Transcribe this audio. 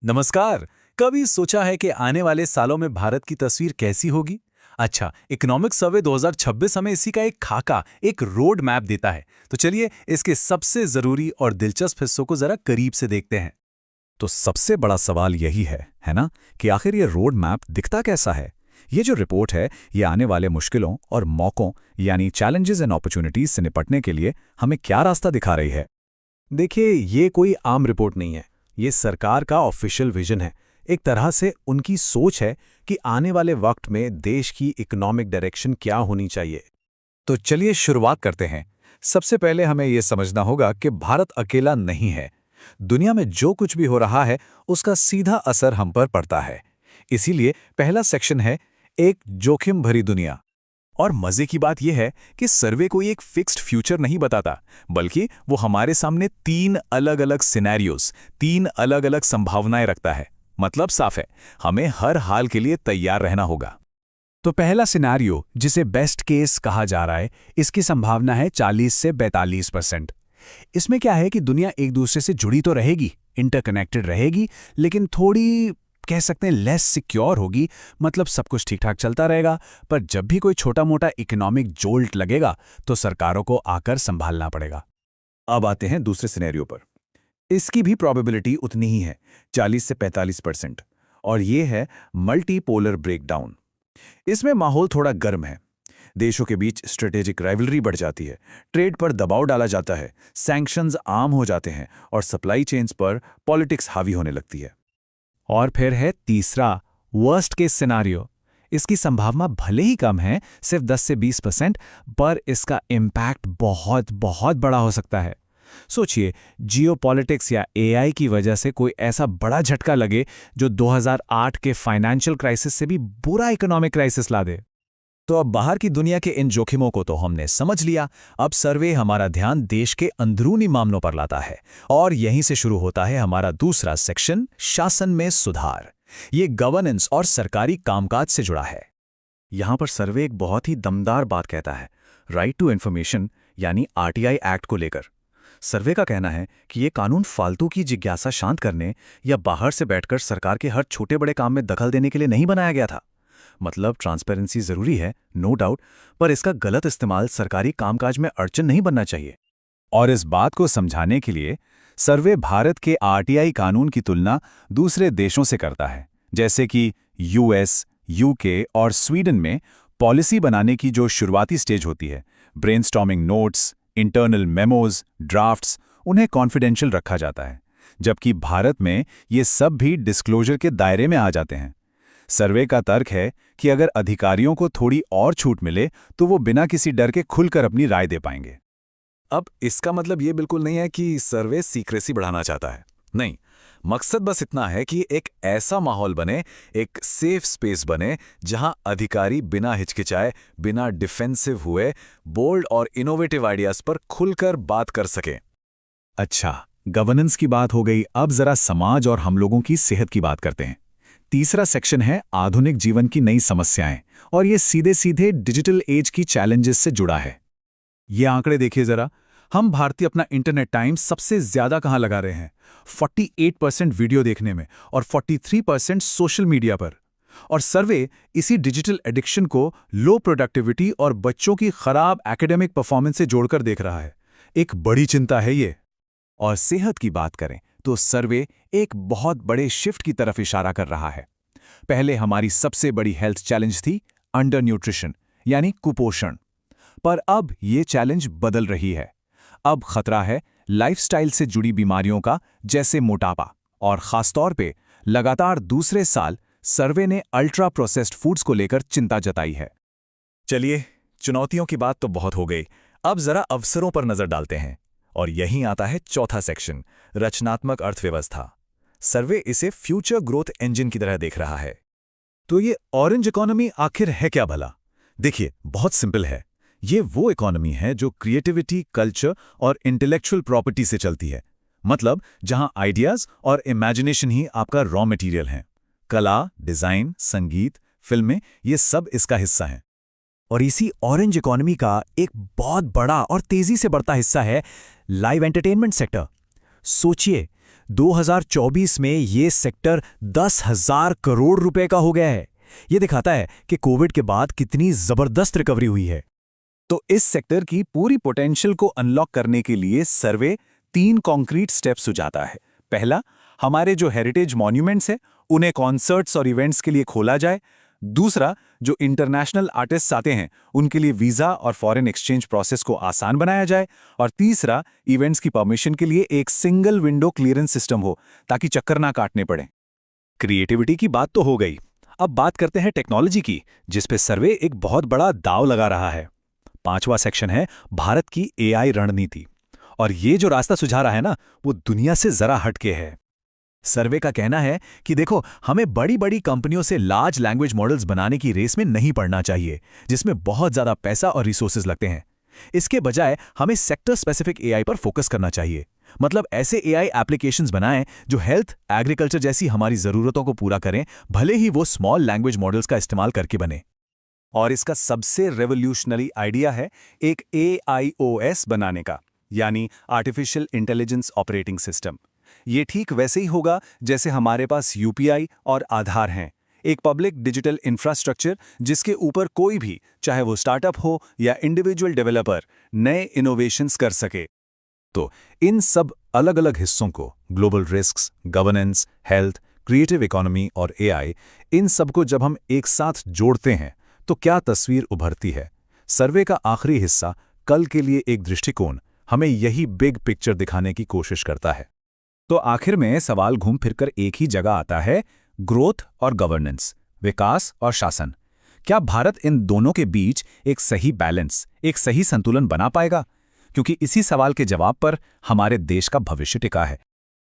नमस्कार। कभी सोचा है कि आने वाले सालों में भारत की तस्वीर कैसी होगी? अच्छा, इकोनॉमिक सर्वे 2026 हमें इसी का एक खाका, एक रोड मैप देता है। तो चलिए इसके सबसे जरूरी और दिलचस्प हिस्सों को जरा करीब से देखते हैं। तो सबसे बड़ा सवाल यही है ना, कि आखिर ये रोड मैप दिखता कैसा है। ये जो रिपोर्ट है, ये आने वाले मुश्किलों और मौकों यानी चैलेंजेस एंड अपॉर्चुनिटीज से निपटने के लिए हमें क्या रास्ता दिखा रही है। देखिए, ये कोई आम रिपोर्ट नहीं है। ये सरकार का ऑफिशियल विजन है। एक तरह से उनकी सोच है कि आने वाले वक्त में देश की इकोनॉमिक डायरेक्शन क्या होनी चाहिए। तो चलिए शुरुआत करते हैं। सबसे पहले हमें ये समझना होगा कि भारत अकेला नहीं है। दुनिया में जो कुछ भी हो रहा है उसका सीधा असर हम पर पड़ता है। इसीलिए पहला सेक्शन है एक जोखिम भरी दुनिया। और मजे की बात यह है कि सर्वे कोई एक फिक्स्ड फ्यूचर नहीं बताता, बल्कि वो हमारे सामने तीन अलग अलग सिनेरियोज, तीन अलग अलग संभावनाएं रखता है। मतलब साफ है, हमें हर हाल के लिए तैयार रहना होगा। तो पहला सिनेरियो, जिसे बेस्ट केस कहा जा रहा है, इसकी संभावना है 40 से 42%। इसमें क्या है कि दुनिया एक दूसरे से जुड़ी तो रहेगी, इंटरकनेक्टेड रहेगी, लेकिन थोड़ी कह सकते हैं लेस सिक्योर होगी। मतलब सब कुछ ठीक ठाक चलता रहेगा, पर जब भी कोई छोटा मोटा इकोनॉमिक जोल्ट लगेगा तो सरकारों को आकर संभालना पड़ेगा। अब आते हैं दूसरे सिनेरियो पर। इसकी भी प्रोबेबिलिटी उतनी ही है, 40 से 45%। और ये है मल्टीपोलर ब्रेकडाउन। इसमें माहौल थोड़ा गर्म है। देशों के बीच स्ट्रेटेजिक राइवलरी बढ़ जाती है, ट्रेड पर दबाव डाला जाता है, सैंक्शंस आम हो जाते हैं और सप्लाई चेन्स पर पॉलिटिक्स हावी होने लगती है। और फिर है तीसरा, वर्स्ट केस सिनेरियो। इसकी संभावना भले ही कम है, सिर्फ 10 से 20%, पर इसका इम्पैक्ट बहुत बहुत बड़ा हो सकता है। सोचिए, जियोपॉलिटिक्स या एआई की वजह से कोई ऐसा बड़ा झटका लगे जो 2008 के फाइनेंशियल क्राइसिस से भी बुरा इकोनॉमिक क्राइसिस ला दे। तो अब बाहर की दुनिया के इन जोखिमों को तो हमने समझ लिया। अब सर्वे हमारा ध्यान देश के अंदरूनी मामलों पर लाता है, और यहीं से शुरू होता है हमारा दूसरा सेक्शन, शासन में सुधार। ये गवर्नेंस और सरकारी कामकाज से जुड़ा है। यहां पर सर्वे एक बहुत ही दमदार बात कहता है, राइट टू इन्फॉर्मेशन यानी आरटीआई एक्ट को लेकर। सर्वे का कहना है कि ये कानून फालतू की जिज्ञासा शांत करने या बाहर से बैठकर सरकार के हर छोटे बड़े काम में दखल देने के लिए नहीं बनाया गया था। मतलब ट्रांसपेरेंसी जरूरी है, नो डाउट, पर इसका गलत इस्तेमाल सरकारी कामकाज में अड़चन नहीं बनना चाहिए। और इस बात को समझाने के लिए सर्वे भारत के आरटीआई कानून की तुलना दूसरे देशों से करता है, जैसे कि यूएस, यूके और स्वीडन में पॉलिसी बनाने की जो शुरुआती स्टेज होती है, brainstorming notes, internal memos, drafts, उन्हें कॉन्फिडेंशियल रखा जाता है, जबकि भारत में ये सब भी डिस्क्लोजर के दायरे में आ जाते हैं। सर्वे का तर्क है कि अगर अधिकारियों को थोड़ी और छूट मिले तो वो बिना किसी डर के खुलकर अपनी राय दे पाएंगे। अब इसका मतलब ये बिल्कुल नहीं है कि सर्वे सीक्रेसी बढ़ाना चाहता है, नहीं। मकसद बस इतना है कि एक ऐसा माहौल बने, एक सेफ स्पेस बने, जहां अधिकारी बिना हिचकिचाए, बिना डिफेंसिव हुए, बोल्ड और इनोवेटिव आइडियाज पर खुलकर बात कर सकें। अच्छा, गवर्नेंस की बात हो गई, अब जरा समाज और हम लोगों की सेहत की बात करते हैं। तीसरा सेक्शन है आधुनिक जीवन की नई समस्याएं, और ये सीधे सीधे डिजिटल एज की चैलेंजेस से जुड़ा है। ये आंकड़े देखिए जरा, हम भारतीय अपना इंटरनेट टाइम सबसे ज्यादा कहां लगा रहे हैं, 48% वीडियो देखने में और 43% सोशल मीडिया पर। और सर्वे इसी डिजिटल एडिक्शन को लो प्रोडक्टिविटी और बच्चों की खराब एकेडमिक परफॉर्मेंस से जोड़कर देख रहा है। एक बड़ी चिंता है ये। और सेहत की बात करें तो सर्वे एक बहुत बड़े शिफ्ट की तरफ इशारा कर रहा है। पहले हमारी सबसे बड़ी हेल्थ चैलेंज थी अंडर न्यूट्रिशन यानी कुपोषण, पर अब ये चैलेंज बदल रही है। अब खतरा है लाइफस्टाइल से जुड़ी बीमारियों का, जैसे मोटापा, और खासतौर पे लगातार दूसरे साल सर्वे ने अल्ट्रा प्रोसेस्ड फूड्स को लेकर चिंता जताई है। चलिए, चुनौतियों की बात तो बहुत हो गई, अब जरा अवसरों पर नजर डालते हैं। और यहीं आता है चौथा सेक्शन, रचनात्मक अर्थव्यवस्था। सर्वे इसे फ्यूचर ग्रोथ इंजन की तरह देख रहा है। तो ये ऑरेंज इकोनॉमी आखिर है क्या भला? देखिए, बहुत सिंपल है। ये वो इकोनॉमी है जो क्रिएटिविटी, कल्चर और इंटेलेक्चुअल प्रॉपर्टी से चलती है। मतलब जहां आइडियाज और इमेजिनेशन ही आपका रॉ मटेरियल हैं। कला, डिजाइन, संगीत, फिल्में, ये सब इसका हिस्सा हैं। और इसी ऑरेंज इकोनॉमी का एक बहुत बड़ा और तेजी से बढ़ता हिस्सा है लाइव एंटरटेनमेंट सेक्टर। सोचिए, 2024 में ये सेक्टर 10,000 करोड़ रुपए का हो गया है। ये दिखाता है कि कोविड के बाद कितनी जबरदस्त रिकवरी हुई है। तो इस सेक्टर की पूरी पोटेंशियल को अनलॉक करने के लिए सर्वे 3 कॉन्क्रीट स्टेप्स सुझाता है। पहला, हमारे जो हेरिटेज मॉन्यूमेंट्स हैं उन्हें कॉन्सर्ट्स और इवेंट्स के लिए खोला जाए। दूसरा, जो इंटरनेशनल आर्टिस्ट्स आते हैं उनके लिए वीज़ा और फॉरेन एक्सचेंज प्रोसेस को आसान बनाया जाए। और तीसरा, इवेंट्स की परमिशन के लिए एक सिंगल विंडो क्लियरेंस सिस्टम हो ताकि चक्कर ना काटने पड़े। क्रिएटिविटी की बात तो हो गई, अब बात करते हैं टेक्नोलॉजी की, जिस पे सर्वे एक बहुत बड़ा दांव लगा रहा है। 5वां सेक्शन है भारत की एआई रणनीति, और ये जो रास्ता सुझा रहा है ना, वो दुनिया से जरा हटके है। सर्वे का कहना है कि देखो, हमें बड़ी बड़ी कंपनियों से लार्ज लैंग्वेज मॉडल्स बनाने की रेस में नहीं पड़ना चाहिए, जिसमें बहुत ज्यादा पैसा और रिसोर्सेज लगते हैं। इसके बजाय हमें सेक्टर स्पेसिफिक एआई पर फोकस करना चाहिए। मतलब ऐसे एआई एप्लीकेशंस बनाएं जो हेल्थ, एग्रीकल्चर जैसी हमारी जरूरतों को पूरा करें, भले ही वो स्मॉल लैंग्वेज मॉडल्स का इस्तेमाल करके बने। और इसका सबसे रेवोल्यूशनरी आइडिया है एक AIOS बनाने का, यानी आर्टिफिशियल इंटेलिजेंस ऑपरेटिंग सिस्टम। ये ठीक वैसे ही होगा जैसे हमारे पास UPI और आधार हैं, एक पब्लिक डिजिटल इंफ्रास्ट्रक्चर जिसके ऊपर कोई भी, चाहे वो स्टार्टअप हो या इंडिविजुअल डेवलपर, नए इनोवेशंस कर सके। तो इन सब अलग अलग हिस्सों को, global risks, governance, health, creative economy और एआई, इन सबको जब हम एक साथ जोड़ते हैं तो क्या तस्वीर उभरती है? सर्वे का आखिरी हिस्सा, कल के लिए एक दृष्टिकोण, हमें यही बिग पिक्चर दिखाने की कोशिश करता है। तो आखिर में सवाल घूम फिरकर एक ही जगह आता है, ग्रोथ और गवर्नेंस, विकास और शासन। क्या भारत इन दोनों के बीच एक सही बैलेंस, एक सही संतुलन बना पाएगा? क्योंकि इसी सवाल के जवाब पर हमारे देश का भविष्य टिका है।